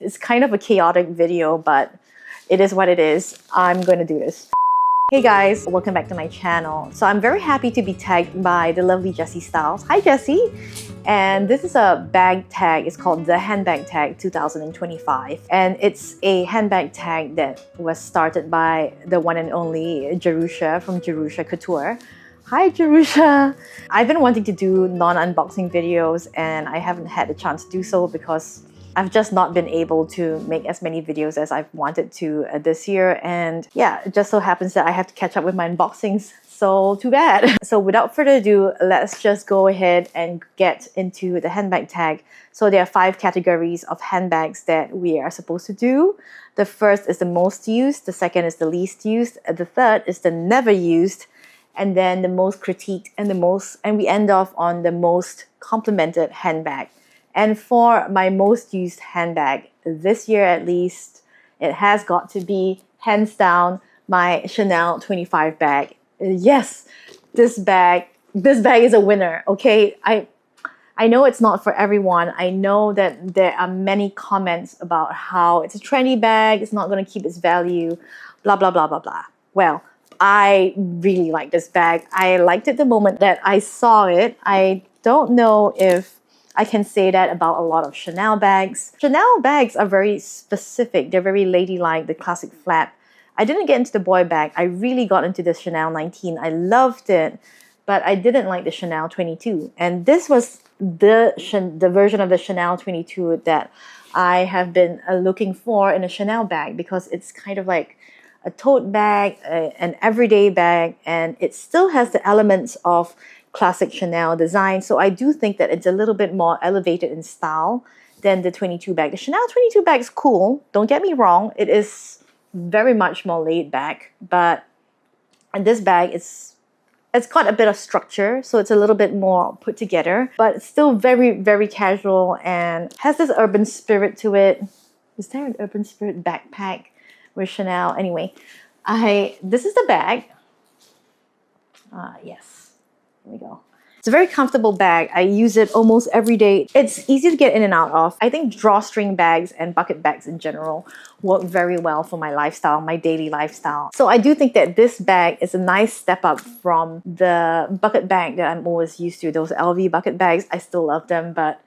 It's kind of a chaotic video, but it is what it is. I'm going to do this. Hey guys, welcome back to my channel. So I'm very happy to be tagged by the lovely Jessie Styles. Hi Jessie! And this is a bag tag. It's called the Handbag Tag 2025. And it's a handbag tag that was started by the one and only Jerusha from Jerusha Couture. Hi Jerusha! I've been wanting to do non-unboxing videos and I haven't had the chance to do so because I've just not been able to make as many videos as I've wanted to this year. And yeah, it just so happens that I have to catch up with my unboxings. So too bad. So without further ado, let's just go ahead and get into the handbag tag. So there are 5 categories of handbags that we are supposed to do. The first is the most used, the second is the least used, the third is the never used, and then the most critiqued and we end off on the most complimented handbag. And for my most used handbag, this year at least, it has got to be, hands down, my Chanel 25 bag. Yes, this bag is a winner, okay? I know it's not for everyone. I know that there are many comments about how it's a trendy bag, it's not going to keep its value, blah, blah, blah, blah, blah. Well, I really like this bag. I liked it the moment that I saw it. I don't know if I can say that about a lot of Chanel bags. Chanel bags are very specific. They're very ladylike, the classic flap. I didn't get into the boy bag. I really got into the Chanel 19. I loved it, but I didn't like the Chanel 22. And this was the version of the Chanel 22 that I have been looking for in a Chanel bag because it's kind of like a tote bag, an everyday bag, and it still has the elements of classic Chanel design. So I do think that it's a little bit more elevated in style than the 22 bag. The Chanel 22 bag is cool. Don't get me wrong. It is very much more laid back, but and this bag it's got a bit of structure, so it's a little bit more put together, but it's still very, very casual and has this urban spirit to it. Is there an urban spirit backpack with Chanel? Anyway, this is the bag. Yes. There we go. It's a very comfortable bag. I use it almost every day. It's easy to get in and out of. I think drawstring bags and bucket bags in general work very well for my lifestyle, my daily lifestyle. So I do think that this bag is a nice step up from the bucket bag that I'm always used to. Those LV bucket bags, I still love them, but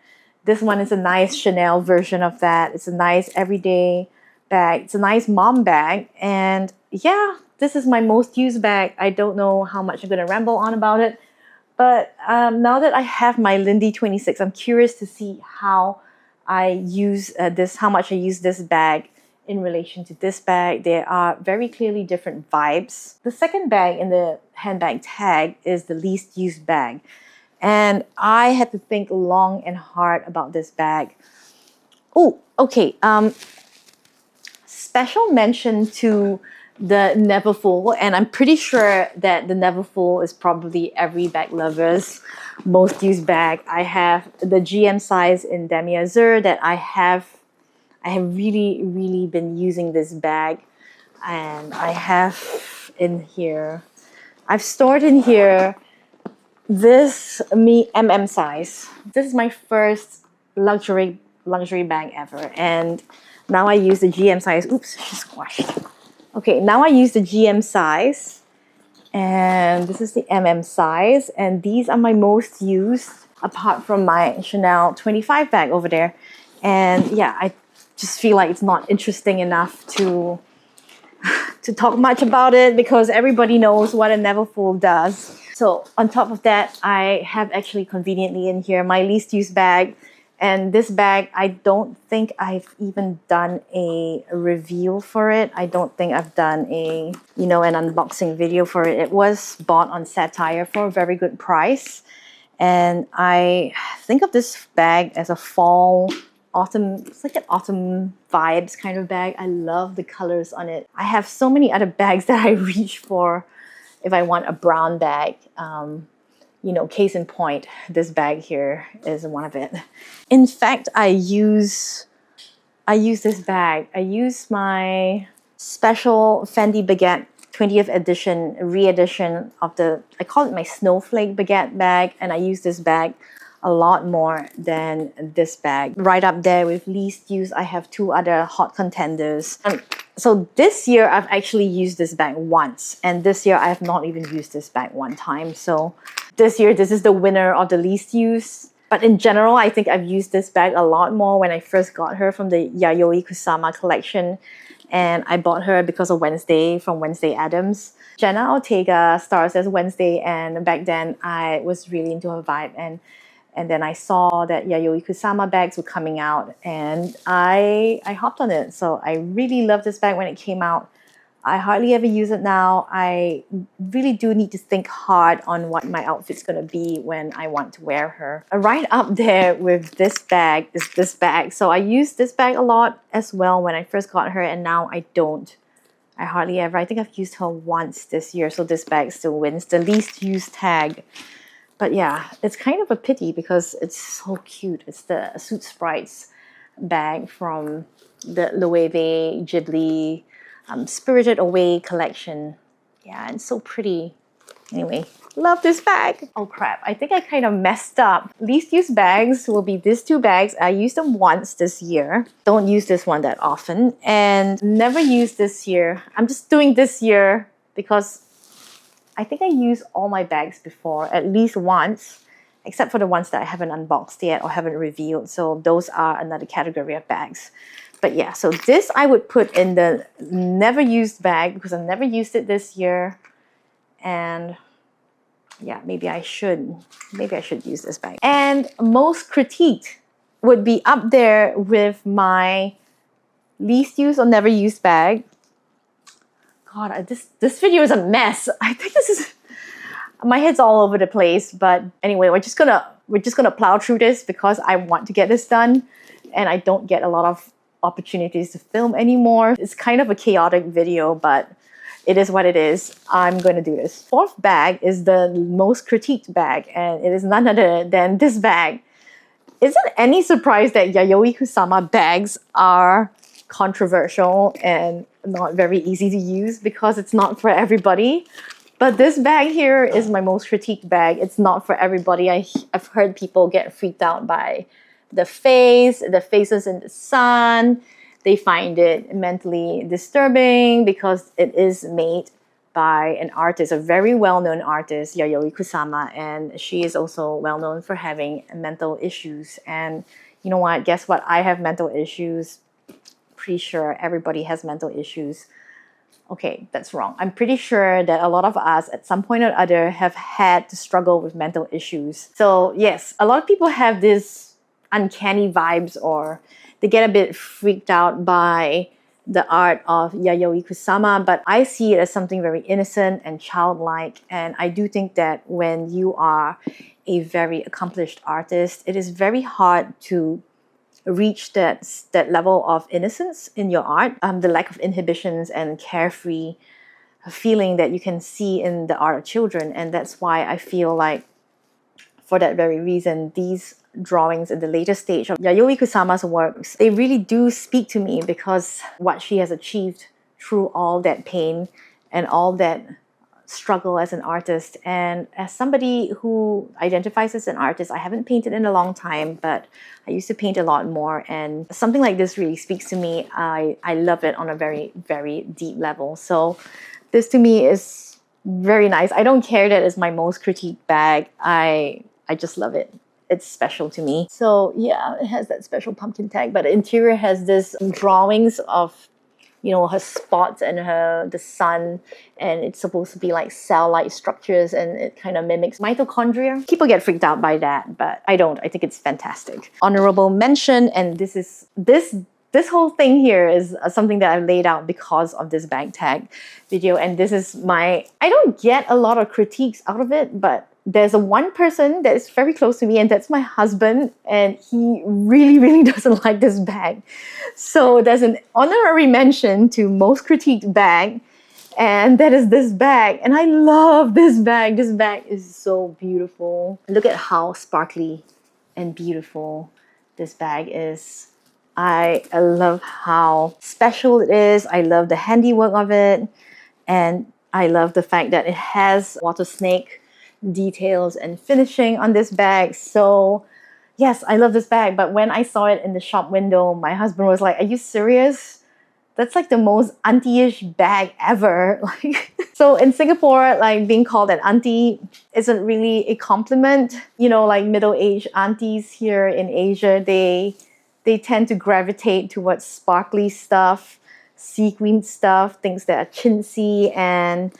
this one is a nice Chanel version of that. It's a nice everyday bag. It's a nice mom bag. And yeah, this is my most used bag. I don't know how much I'm going to ramble on about it. But now that I have my Lindy 26, I'm curious to see how I use how much I use this bag in relation to this bag. There are very clearly different vibes. The second bag in the handbag tag is the least used bag. And I had to think long and hard about this bag. Oh, okay. Special mention to the Neverfull, and I'm pretty sure that the Neverfull is probably every bag lover's most used bag. I have the GM size in Demi Azur that I have really, really been using this bag, and I have in here, I've stored in here this MM size. This is my first luxury bag ever, and now I use the GM size. Oops, she squashed. Okay, now I use the GM size, and this is the MM size, and these are my most used apart from my Chanel 25 bag over there. And yeah, I just feel like it's not interesting enough to talk much about it because everybody knows what a Neverfull does. So on top of that, I have actually conveniently in here my least used bag. And this bag, I don't think I've even done a review for it. I don't think I've done an unboxing video for it. It was bought on Satire for a very good price. And I think of this bag as a fall, autumn, it's like an autumn vibes kind of bag. I love the colors on it. I have so many other bags that I reach for if I want a brown bag. Case in point, this bag here is one of it. In fact, I use this bag. I use my special Fendi Baguette 20th edition re-edition of I call it my Snowflake Baguette bag, and I use this bag a lot more than this bag. Right up there with least used, I have two other hot contenders. So this year, I've actually used this bag once. And this year, I have not even used this bag one time. So this year, this is the winner of the least used. But in general, I think I've used this bag a lot more when I first got her from the Yayoi Kusama collection. And I bought her because of Wednesday from Wednesday Addams. Jenna Ortega stars as Wednesday, and back then I was really into her vibe. And then I saw that Yayoi Kusama bags were coming out, and I hopped on it. So I really loved this bag when it came out. I hardly ever use it now. I really do need to think hard on what my outfit's gonna be when I want to wear her. Right up there with this bag is this bag. So I used this bag a lot as well when I first got her, and now I don't. I hardly ever. I think I've used her once this year, so this bag still wins the least used tag. But yeah, it's kind of a pity because it's so cute. It's the Suit Sprites bag from the Loewe Ghibli Spirited Away collection. Yeah, it's so pretty. Anyway, love this bag. Oh crap, I think I kind of messed up. Least used bags will be these two bags. I used them once this year. Don't use this one that often. And never used this year. I'm just doing this year because I think I used all my bags before at least once, except for the ones that I haven't unboxed yet or haven't revealed. So those are another category of bags. But yeah, so this I would put in the never used bag because I never used it this year. And yeah, maybe I should use this bag. And most critiqued would be up there with my least used or never used bag. God, this video is a mess. I think this is, my head's all over the place. But anyway, we're just gonna plow through this because I want to get this done, and I don't get a lot of opportunities to film anymore. It's kind of a chaotic video, but it is what it is. I'm going to do this. Fourth bag is the most critiqued bag, and it is none other than this bag. Isn't any surprise that Yayoi Kusama bags are controversial and not very easy to use because it's not for everybody. But this bag here is my most critiqued bag. It's not for everybody. I've heard people get freaked out by the faces in the sun. They find it mentally disturbing because it is made by an artist, a very well-known artist, Yayoi Kusama, and she is also well-known for having mental issues. And you know what? Guess what? I have mental issues. Pretty sure everybody has mental issues. Okay, that's wrong. I'm pretty sure that a lot of us at some point or other have had to struggle with mental issues. So yes, a lot of people have this uncanny vibes, or they get a bit freaked out by the art of Yayoi Kusama, but I see it as something very innocent and childlike. And I do think that when you are a very accomplished artist, it is very hard to reach that level of innocence in your art, the lack of inhibitions and carefree feeling that you can see in the art of children. And that's why I feel like, for that very reason, these drawings in the later stage of Yayoi Kusama's works, they really do speak to me because what she has achieved through all that pain and all that struggle as an artist. And as somebody who identifies as an artist, I haven't painted in a long time, but I used to paint a lot more, and something like this really speaks to me. I love it on a very, very deep level. So this to me is very nice. I don't care that it's my most critiqued bag. I just love it. It's special to me. So yeah, it has that special pumpkin tag, but the interior has this drawings of, you know, her spots and the sun, and it's supposed to be like cell-like structures, and it kind of mimics mitochondria. People get freaked out by that, but I don't. I think it's fantastic. Honorable mention, and this whole thing here is something that I've laid out because of this bag tag video, and this is I don't get a lot of critiques out of it, but there's one person that is very close to me, and that's my husband, and he really, really doesn't like this bag. So there's an honorary mention to most critiqued bag, and that is this bag. And I love this bag. This bag is so beautiful. Look at how sparkly and beautiful this bag is. I love how special it is. I love the handiwork of it, and I love the fact that it has water snake details and finishing on this bag. So yes, I love this bag. But when I saw it in the shop window, my husband was like, are you serious? That's like the most auntie-ish bag ever. Like, so in Singapore, like being called an auntie isn't really a compliment. You know, like middle-aged aunties here in Asia, they tend to gravitate towards sparkly stuff, sequin stuff, things that are chintzy, and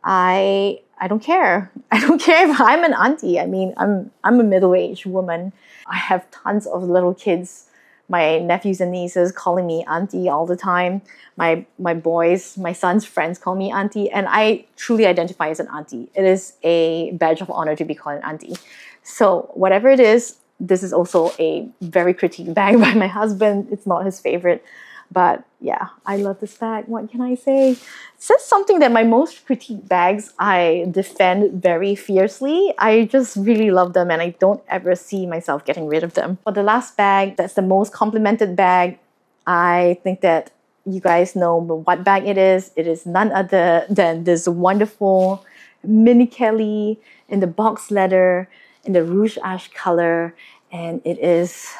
I don't care. I don't care if I'm an auntie. I mean, I'm a middle-aged woman. I have tons of little kids, my nephews and nieces calling me auntie all the time. My boys, my son's friends call me auntie, and I truly identify as an auntie. It is a badge of honor to be called an auntie. So whatever it is, this is also a very critiqued bag by my husband. It's not his favorite. But yeah, I love this bag. What can I say? It says something that my most critiqued bags I defend very fiercely. I just really love them and I don't ever see myself getting rid of them. For the last bag, that's the most complimented bag. I think that you guys know what bag it is. It is none other than this wonderful Mini Kelly in the box leather, in the rouge ash color, and it is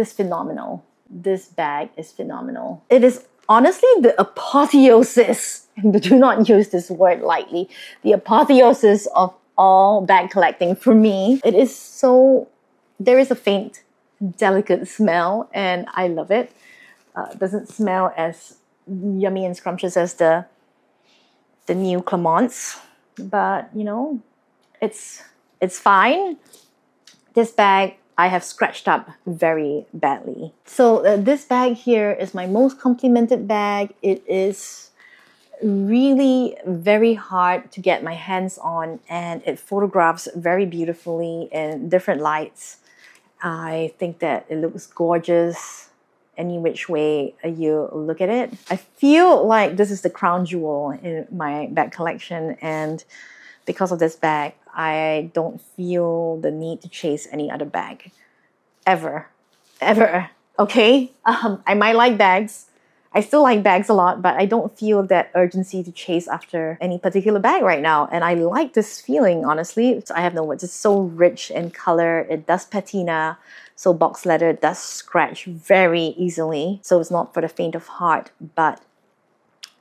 phenomenal. This bag is phenomenal. It is honestly the apotheosis, and do not use this word lightly, the apotheosis of all bag collecting for me. It is so, there is a faint, delicate smell, and I love it. It doesn't smell as yummy and scrumptious as the new Clements, but you know, it's fine. This bag I have scratched up very badly. So this bag here is my most complimented bag. It is really very hard to get my hands on and it photographs very beautifully in different lights. I think that it looks gorgeous any which way you look at it. I feel like this is the crown jewel in my bag collection, and because of this bag, I don't feel the need to chase any other bag. Ever. Okay? I might like bags. I still like bags a lot, but I don't feel that urgency to chase after any particular bag right now. And I like this feeling, honestly. I have no words. It's so rich in color. It does patina. So box leather does scratch very easily. So it's not for the faint of heart, but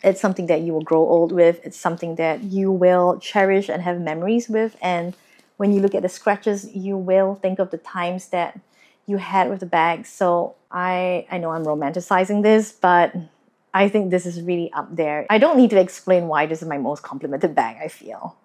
it's something that you will grow old with. It's something that you will cherish and have memories with. And when you look at the scratches, you will think of the times that you had with the bag. So I know I'm romanticizing this, but I think this is really up there. I don't need to explain why this is my most complimented bag, I feel.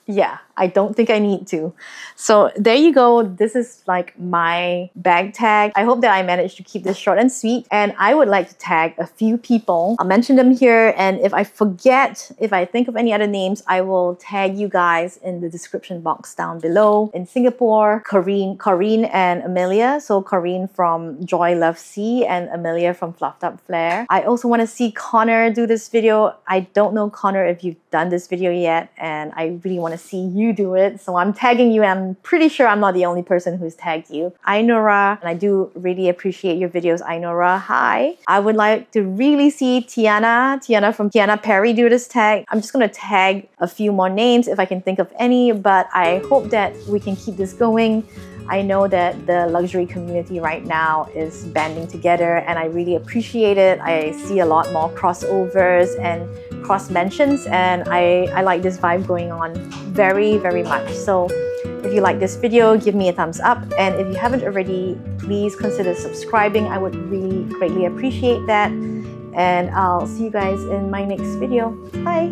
Yeah, I don't think I need to. So there you go. This is like my bag tag. I hope that I managed to keep this short and sweet. And I would like to tag a few people. I'll mention them here. And if I forget, if I think of any other names, I will tag you guys in the description box down below. In Singapore, Corinne and Amelia. So Corinne from Joy Love C and Amelia from Fluffed Up Flair. I also want to see Connor do this video. I don't know, Connor, if you've done this video yet. And I really want to see you do it. So I'm tagging you. I'm pretty sure I'm not the only person who's tagged you. Ainora, and I do really appreciate your videos, Ainora. Hi. I would like to really see Tiana from Tiana Perry do this tag. I'm just going to tag a few more names if I can think of any, but I hope that we can keep this going. I know that the luxury community right now is banding together and I really appreciate it. I see a lot more crossovers and cross mentions and I like this vibe going on very, very much. So if you like this video, give me a thumbs up, and if you haven't already, please consider subscribing. I would really greatly appreciate that, and I'll see you guys in my next video. Bye!